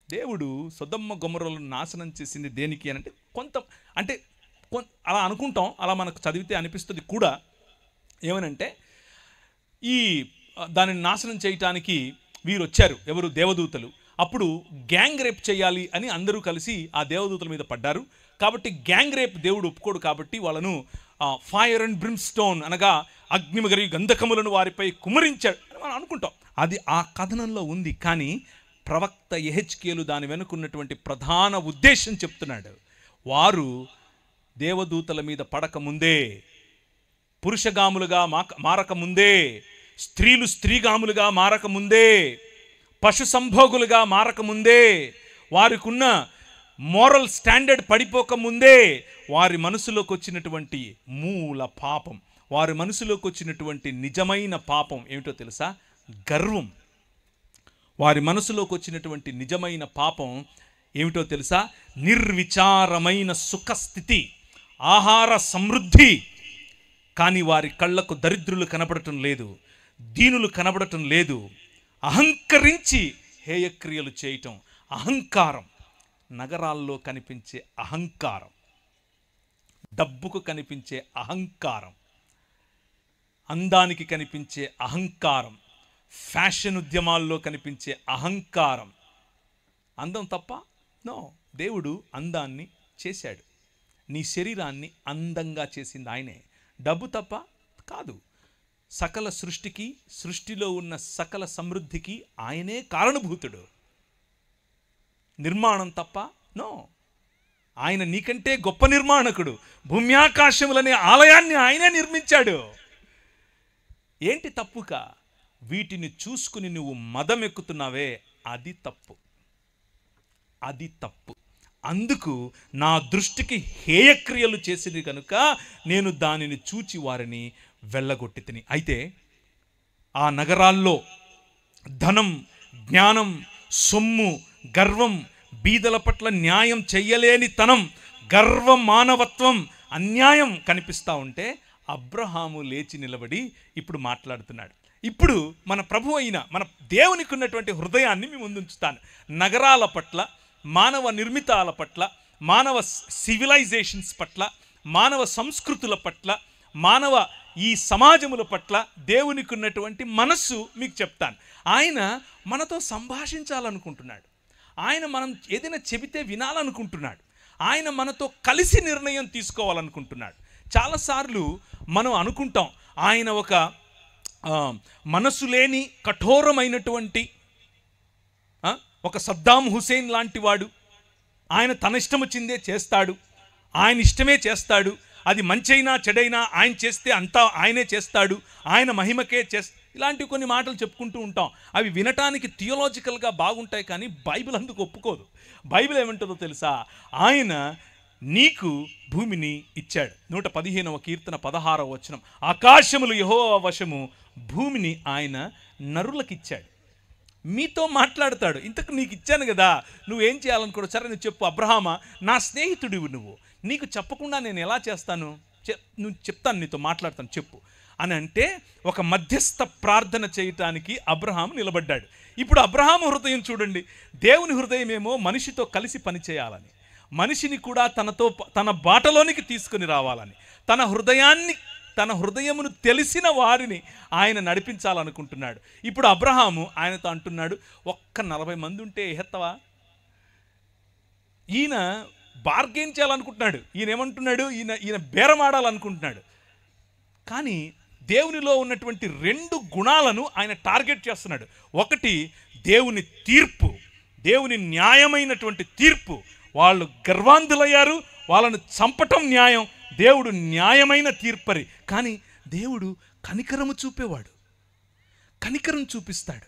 దేవుడు సొదొమ గొమొర్రాలను నాశనం చేసింది దేనికి అని అంటే అలా అనుకుంటాం, అలా మనకు చదివితే అనిపిస్తుంది కూడా. ఏమనంటే దానిని నాశనం చేయటానికి వీరు వచ్చారు, ఎవరు? దేవదూతలు. అప్పుడు గ్యాంగ్ రేప్ చేయాలి అని అందరూ కలిసి ఆ దేవదూతల మీద పడ్డారు. కాబట్టి గ్యాంగ్ రేప్ దేవుడు ఒప్పుకోడు, కాబట్టి వాళ్ళను ఫైర్ అండ్ బ్రిమ్స్టోన్ అనగా అగ్నిమగరి గంధకములను వారిపై కుమరించాడు అని మనం అనుకుంటాం. అది ఆ కథనంలో ఉంది. కానీ ప్రవక్త యెహెజ్కేలు దాని వెనుకున్నటువంటి ప్రధాన ఉద్దేశం చెప్తున్నాడు. వారు దేవదూతల మీద పడకముందే, పురుషగాములుగా మారకముందే, స్త్రీలు స్త్రీగాములుగా మారకముందే, పశు సంభోగులుగా మారకముందే, వారికున్న మోరల్ స్టాండర్డ్ పడిపోకముందే వారి మనసులోకి వచ్చినటువంటి మూల పాపం, వారి మనసులోకి వచ్చినటువంటి నిజమైన పాపం ఏమిటో తెలుసా? గర్వం. వారి మనసులోకి వచ్చినటువంటి నిజమైన పాపం ఏమిటో తెలుసా? నిర్విచారమైన సుఖస్థితి, ఆహార సమృద్ధి. కానీ వారి కళ్ళకు దరిద్రులు కనబడటం లేదు, దీనులు కనబడటం లేదు. అహంకరించి హేయక్రియలు చేయటం, అహంకారం. నగరాల్లో కనిపించే అహంకారం, డబ్బుకు కనిపించే అహంకారం, అందానికి కనిపించే అహంకారం, ఫ్యాషన్ ఉద్యమాల్లో కనిపించే అహంకారం. అందం తప్ప? నో. దేవుడు అందాన్ని చేశాడు, నీ శరీరాన్ని అందంగా చేసింది ఆయనే. డబ్బు తప్ప? కాదు. సకల సృష్టికి, సృష్టిలో ఉన్న సకల సమృద్ధికి ఆయనే కారణభూతుడు. నిర్మాణం తప్ప? నో. ఆయన నీకంటే గొప్ప నిర్మాణకుడు. భూమ్యాకాశములనే ఆలయాన్ని ఆయనే నిర్మించాడు. ఏంటి తప్పుక? వీటిని చూసుకుని నువ్వు మదమెక్కుతున్నావే, అది తప్పు, అది తప్పు. అందుకు నా దృష్టికి హేయక్రియలు చేసింది కనుక నేను దానిని చూచి వారిని వెళ్ళగొట్టి తిని. అయితే ఆ నగరాల్లో ధనం, జ్ఞానం, సొమ్ము, గర్వం, బీదల పట్ల న్యాయం చెయ్యలేని తనం, గర్వం, మానవత్వం, అన్యాయం కనిపిస్తూ ఉంటే అబ్రహాము లేచి నిలబడి ఇప్పుడు మాట్లాడుతున్నాడు. ఇప్పుడు మన ప్రభు అయిన మన దేవునికి ఉన్నటువంటి హృదయాన్ని మీ ముందుంచుతాను. నగరాల పట్ల, మానవ నిర్మితాల పట్ల, మానవ సివిలైజేషన్స్ పట్ల, మానవ సంస్కృతుల పట్ల, మానవ ఈ సమాజముల పట్ల దేవునికి ఉన్నటువంటి మనస్సు మీకు చెప్తాను. ఆయన మనతో సంభాషించాలనుకుంటున్నాడు. ఆయన మనం ఏదైనా చెబితే వినాలనుకుంటున్నాడు. ఆయన మనతో కలిసి నిర్ణయం తీసుకోవాలనుకుంటున్నాడు. చాలాసార్లు మనం అనుకుంటాం ఆయన ఒక మనసు లేని కఠోరమైనటువంటి ఒక సద్దాం హుసేన్ లాంటి వాడు, ఆయన తన ఇష్టం వచ్చిందే చేస్తాడు, ఆయన ఇష్టమే చేస్తాడు, అది మంచైనా చెడైనా ఆయన చేస్తే అంతా ఆయనే చేస్తాడు, ఆయన మహిమకే ఇలాంటివి కొన్ని మాటలు చెప్పుకుంటూ ఉంటాం. అవి వినటానికి థియోలాజికల్గా బాగుంటాయి, కానీ బైబిల్ అందుకు ఒప్పుకోదు. బైబిల్ ఏమంటుందో తెలుసా? ఆయన నీకు భూమిని ఇచ్చాడు. 115వ కీర్తన 16వ వచనం, ఆకాశములు యెహోవా వశము, భూమిని ఆయన నరులకిచ్చాడు. మీతో మాట్లాడతాడు. ఇంతకు నీకు ఇచ్చాను కదా, నువ్వేం చేయాలనుకోడు? సరే నువ్వు చెప్పు. అబ్రహామా, నా స్నేహితుడివి నువ్వు, నీకు చెప్పకుండా నేను ఎలా చేస్తాను? నువ్వు చెప్తాను, నీతో మాట్లాడతాను, చెప్పు అని అంటే ఒక మధ్యస్థ ప్రార్థన చేయటానికి అబ్రహాము నిలబడ్డాడు. ఇప్పుడు అబ్రహాము హృదయం చూడండి. దేవుని హృదయం ఏమో మనిషితో కలిసి పనిచేయాలని, మనిషిని కూడా తన బాటలోనికి తీసుకుని రావాలని, తన హృదయమును తెలిసిన వారిని ఆయన నడిపించాలనుకుంటున్నాడు. ఇప్పుడు అబ్రహాము ఆయనతో అంటున్నాడు, ఒక్క 40 మంది ఉంటే ఎహెత్తవా? ఈయన బార్గెయిన్ చేయాలనుకుంటున్నాడు. ఈయన ఏమంటున్నాడు? ఈయన బేరమాడాలనుకుంటున్నాడు. కానీ దేవునిలో ఉన్నటువంటి 2 గుణాలను ఆయన టార్గెట్ చేస్తున్నాడు. ఒకటి దేవుని తీర్పు, దేవుని న్యాయమైనటువంటి తీర్పు. వాళ్ళు గర్వాంధులయ్యారు, వాళ్ళను చంపటం న్యాయం. దేవుడు న్యాయమైన తీర్పరి. కానీ దేవుడు కనికరము చూపేవాడు, కనికరం చూపిస్తాడు.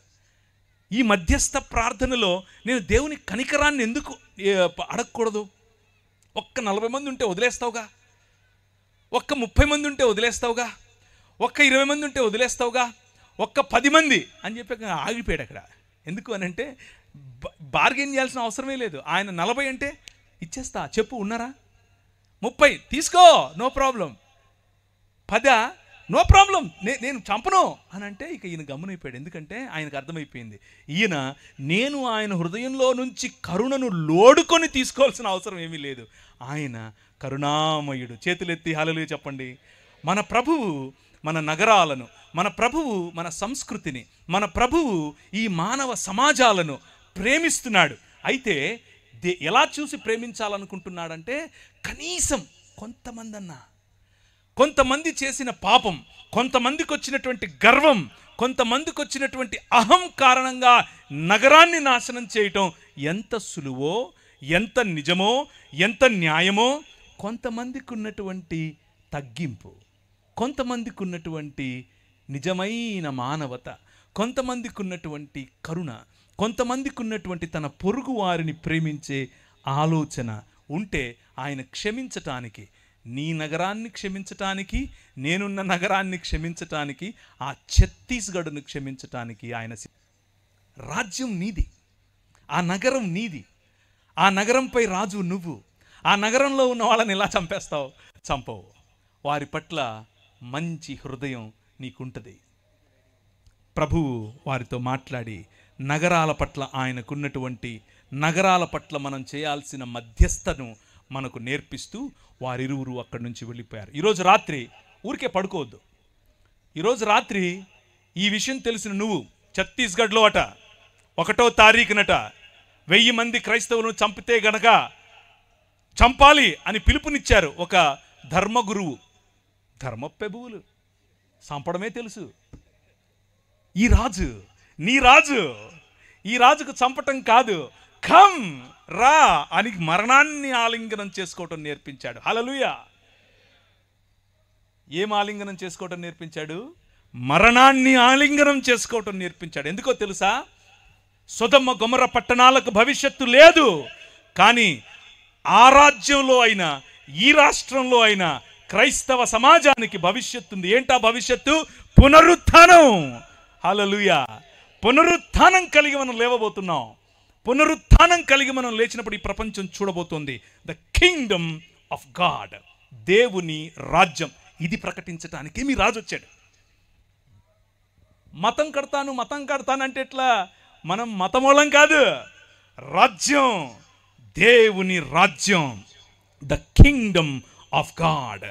ఈ మధ్యస్థ ప్రార్థనలో నేను దేవుని కనికరాన్ని ఎందుకు అడగకూడదు? ఒక్క 40 మంది ఉంటే వదిలేస్తావుగా, ఒక్క 30 మంది ఉంటే వదిలేస్తావుగా, ఒక్క 20 మంది ఉంటే వదిలేస్తావుగా, ఒక్క 10 మంది అని చెప్పి ఆగిపోయాడు అక్కడ. ఎందుకు అని అంటే బార్గెన్ చేయాల్సిన అవసరమే లేదు. ఆయన 40 అంటే ఇచ్చేస్తా, చెప్పు ఉన్నారా? 30 తీసుకో, నో ప్రాబ్లం. 10 నో ప్రాబ్లం, నేను చంపను అని అంటే ఇక ఈయన గమ్మునైపోయాడు. ఎందుకంటే ఆయనకు అర్థమైపోయింది, ఈయన నేను ఆయన హృదయంలో నుంచి కరుణను లోడుకొని తీసుకోవాల్సిన అవసరం ఏమీ లేదు. ఆయన కరుణామయుడు. చేతులెత్తి హల్లెలూయా చెప్పండి. మన ప్రభువు మన నగరాలను, మన ప్రభువు మన సంస్కృతిని, మన ప్రభువు ఈ మానవ సమాజాలను ప్రేమిస్తున్నాడు. అయితే ఎలా చూసి ప్రేమించాలనుకుంటున్నాడంటే, కనీసం కొంతమంది చేసిన పాపం, కొంతమందికి వచ్చినటువంటి గర్వం, కొంతమందికి వచ్చినటువంటి అహం కారణంగా నగరాన్ని నాశనం చేయటం ఎంత సులువో, ఎంత నిజమో, ఎంత న్యాయమో, కొంతమందికి ఉన్నటువంటి తగ్గింపు, కొంతమందికి ఉన్నటువంటి నిజమైన మానవత, కొంతమందికి ఉన్నటువంటి కరుణ, కొంతమందికి ఉన్నటువంటి తన పొరుగు వారిని ప్రేమించే ఆలోచన ఉంటే ఆయన క్షమించటానికి, నీ నగరాన్ని క్షమించటానికి, నేనున్న నగరాన్ని క్షమించటానికి, ఆ ఛత్తీస్గఢ్ను క్షమించటానికి ఆయన. రాజ్యం నీది, ఆ నగరం నీది, ఆ నగరంపై రాజు నువ్వు. ఆ నగరంలో ఉన్న వాళ్ళని ఎలా చంపేస్తావు? చంపవు. వారి పట్ల మంచి హృదయం నీకుంటుంది. ప్రభువు వారితో మాట్లాడి నగరాల పట్ల ఆయనకున్నటువంటి, నగరాల పట్ల మనం చేయాల్సిన మధ్యస్థను మనకు నేర్పిస్తూ వారిరువురు అక్కడి నుంచి వెళ్ళిపోయారు. ఈరోజు రాత్రి ఊరికే పడుకోవద్దు. ఈరోజు రాత్రి ఈ విషయం తెలిసిన నువ్వు, ఛత్తీస్గఢ్లో 1వ తారీఖునట 1000 మంది క్రైస్తవులను చంపితే గనక చంపాలి అని పిలుపునిచ్చారు ఒక ధర్మగురువు. ధర్మప్రభువులు చంపడమే తెలుసు. ఈ రాజు, నీ రాజు, ఈ రాజుకు చంపటం కాదు, కమ్ రా అని మరణాన్ని ఆలింగనం చేసుకోవటం నేర్పించాడు. హల్లెలూయా. ఏం ఆలింగనం చేసుకోవటం నేర్పించాడు? మరణాన్ని ఆలింగనం చేసుకోవటం నేర్పించాడు. ఎందుకో తెలుసా? సొదొమ గొమొర్రా పట్టణాలకు భవిష్యత్తు లేదు, కానీ ఆ రాజ్యంలో అయినా, ఈ రాష్ట్రంలో అయినా క్రైస్తవ సమాజానికి భవిష్యత్తు ఉంది. ఏంటా భవిష్యత్తు? పునరుత్థానం. హల్లెలూయా. పునరుత్థానం కలిగి మనం లేవబోతున్నాం. పునరుత్థానం కలిగి మనం లేచినప్పుడు ఈ ప్రపంచం చూడబోతోంది ద కింగ్డమ్ ఆఫ్ గాడ్, దేవుని రాజ్యం. ఇది ప్రకటించడానికి మీ రాజు వచ్చాడు. మతం కడతాను అంటే ఎట్లా? మనం మతమూలం కాదు, రాజ్యం, దేవుని రాజ్యం, ద కింగ్డమ్ ఆఫ్ గాడ్.